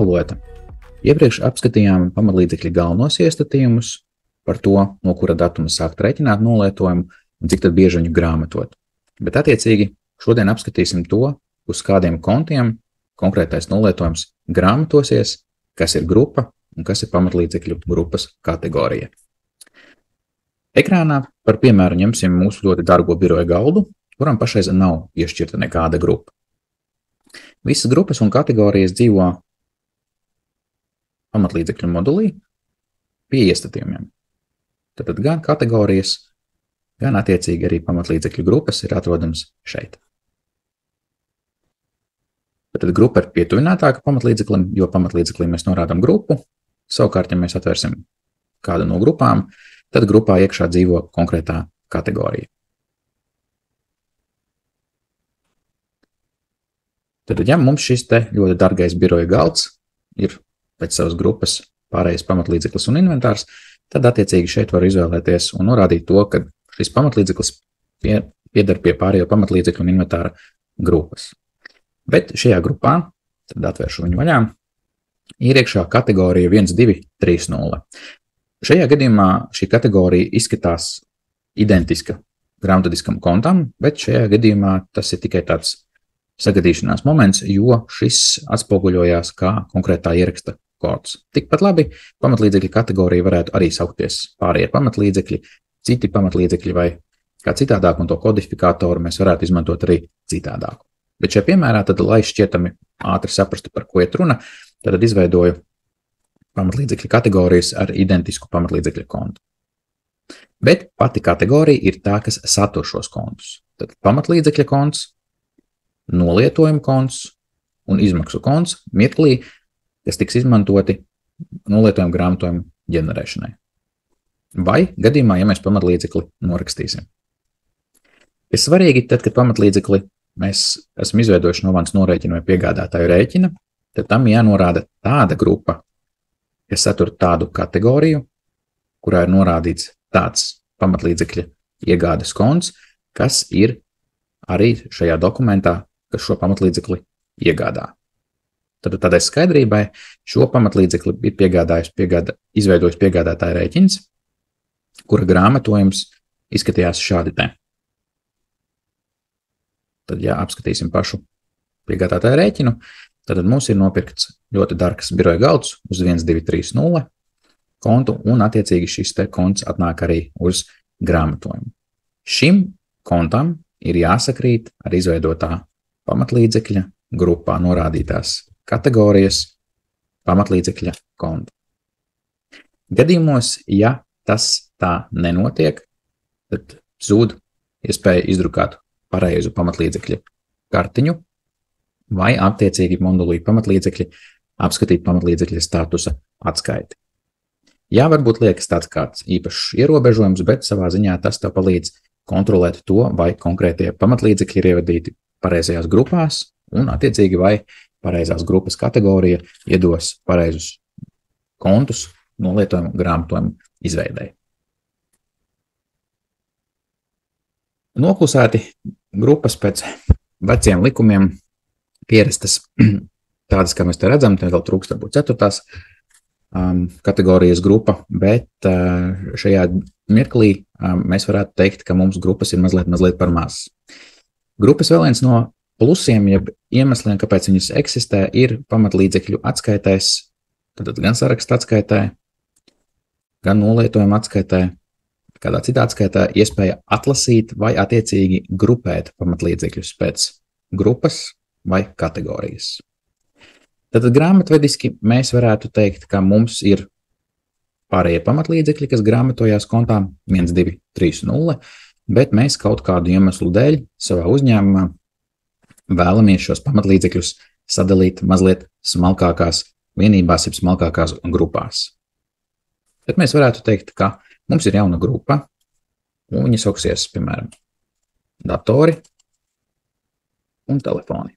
Lieta. Iepriekš apskatījām pamatlīdzekļa galvenos iestatījumus par to, no kura datuma sākt rēķināt nolietojumu un cik tad bieži viņu grāmatot. Bet attiecīgi šodien apskatīsim to, uz kādiem kontiem konkrētais nolietojums grāmatosies, kas ir grupa un kas ir pamatlīdzekļu grupas kategorija. Ekrānā par piemēru ņemsim mūsu ļoti dargo biroja galdu, kuram pašreiz nav piešķirta nekāda grupa. Visas grupas un kategorijas dzīvo pamatlīdzekļu modulī pie iestatījumiem. Tad gan kategorijas, gan attiecīgi arī pamatlīdzekļu grupas ir atrodams šeit. Tad grupa ir pietuvinātāka pamatlīdzeklim, jo pamatlīdzeklim mēs norādām grupu. Savukārt, ja mēs atvērsim kādu no grupām, tad grupā iekšā dzīvo konkrētā kategorija. Tad, ja mums šis te ļoti dargais biroja galds ir pēc savas grupas pārējais pamatlīdzeklis un inventārs, tad attiecīgi šeit var izvēlēties un norādīt to, ka šis pamatlīdzeklis pieder pie pārējo pamatlīdzekļu un inventāra grupas. Bet šajā grupā, tad atvēršu viņu vaļā, ir iekšā kategorija 1, 2, 3, 0. Šajā gadījumā šī kategorija izskatās identiska grāmatvedīskam kontam, bet šajā gadījumā tas ir tikai tāds sagadīšanās moments, jo šis atspoguļojās kā konkrētā ieraksta kods. Tikpat labi pamatlīdzekļu kategorija varētu arī saukties pārējie pamatlīdzekļi, citi pamatlīdzekļi vai kā citādāk, un to kodifikātoru mēs varētu izmantot arī citādāku. Bet šajā piemērā, tad, lai šķietami ātri saprastu, par ko iet runa, tad izveidoju pamatlīdzekļu kategorijas ar identisku pamatlīdzekļu kontu. Bet pati kategorija ir tā, kas satur šos kontus. Tad pamatlīdzekļa konts, nolietojuma konts un izmaksu konts mirklī, kas tiks izmantoti nolietojuma grāmatojuma ģenerēšanai. Vai gadījumā, ja mēs pamatlīdzekli norakstīsim. Ir svarīgi, tad, kad pamatlīdzekli mēs esam izveidojuši no manas norēķina vai piegādātāju rēķina, tad tam jānorāda tāda grupa, kas satur tādu kategoriju, kurā ir norādīts tāds pamatlīdzekļa iegādes konts, kas ir arī šajā dokumentā, kas šo pamatlīdzekli iegādā. Tad tādai skaidrībai šo pamatlīdzekli ir izveidojis piegādātāja rēķins, kura grāmatojums izskatījās šādi te. Tad, ja apskatīsim pašu piegādātāja rēķinu, tad mums ir nopirkts ļoti dārgs biroja galds uz 1, 2, 3, 0 kontu, un attiecīgi šis te konts atnāk arī uz grāmatojumu. Šim kontam ir jāsakrīt ar izveidotā pamatlīdzekļa grupā norādītās kategorijas pamatlīdzekļa kontu. Gadījumos, ja tas tā nenotiek, tad zūd iespēja izdrukāt pareizu pamatlīdzekļa kartiņu vai attiecīgi modulī pamatlīdzekļi apskatīt pamatlīdzekļa statusa atskaiti. Jā, varbūt liekas tāds kāds īpašs ierobežojums, bet savā ziņā tas tev palīdz kontrolēt to, vai konkrētie pamatlīdzekļi ir ievadīti pareizajās grupās un attiecīgi vai pareizās grupas kategorija iedos pareizus kontus nolietojumu grāmatojumu izveidei. Noklusēti grupas pēc veciem likumiem pierastas tādas, kā mēs te redzam, te vēl trūkst varbūt 4. Kategorijas grupa, bet šajā mirklī mēs varētu teikt, ka mums grupas ir mazliet par maz. Grupas vēl viens no plusiem, jeb iemesliem, kāpēc viņas eksistē, ir pamatlīdzekļu atskaitēs, tad gan saraksta atskaitē, gan nolietojuma atskaitē, kādā citā atskaitā iespēja atlasīt vai attiecīgi grupēt pamatlīdzekļus pēc grupas vai kategorijas. Tad grāmatvediski mēs varētu teikt, ka mums ir pārējie pamatlīdzekļi, kas grāmatojās kontā 1, 2, 3, 0, bet mēs kaut kādu iemeslu dēļ savā uzņēmumā vēlamies šos pamatlīdzekļus sadalīt mazliet smalkākās vienībās, jeb smalkākās grupās. Bet mēs varētu teikt, ka mums ir jauna grupa, un viņa sauksies, piemēram, datori un telefoni.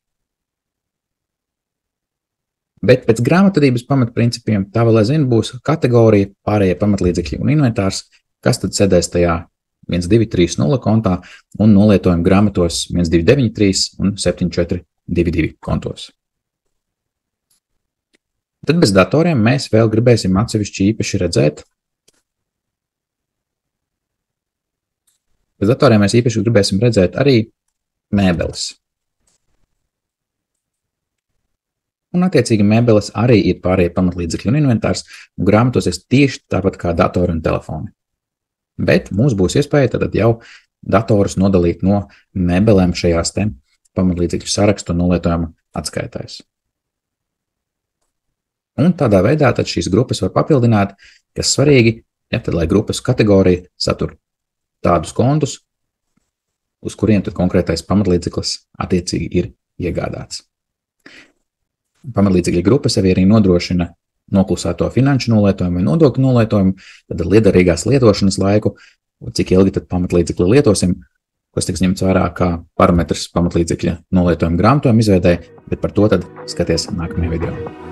Bet pēc grāmatvedības pamatprincipiem tā vēl aizvien būs kategorija, pārējie pamatlīdzekļi un inventārs, kas tad sēdēs tajā 1230 kontā un nolietojuma grāmatos 1293 un 7422 kontos. Tad bez datoriem mēs vēl gribēsim atsevišķi īpaši redzēt. Bez datoriem mēs īpaši gribēsim redzēt arī mēbeles. Un, attiecīgi, mēbeles arī ir pārējie pamatlīdzekļi un inventārs, un grāmatos ir tieši tāpat kā datori un telefoni. Bet mums būs iespēja tad jau datorus nodalīt no mēbelēm šajās te pamatlīdzekļu sarakstu un nolietojuma atskaitēs. Un tādā veidā tad šīs grupas var papildināt, kas svarīgi, tad, lai grupas kategorija satur tādus kontus, uz kuriem tad konkrētais pamatlīdzeklis attiecīgi ir iegādāts. Pamatlīdzekļu grupa sevi arī nodrošina noklusēto finanšu nolietojumu vai nodokļu nolietojumu, tad liederīgās lietošanas laiku, cik ilgi tad pamatlīdzekli lietosim, kas tiks ņemts vērā kā parametrs pamatlīdzekļa nolietojuma grāmatojuma izveidē, bet par to tad skaties nākamajā video.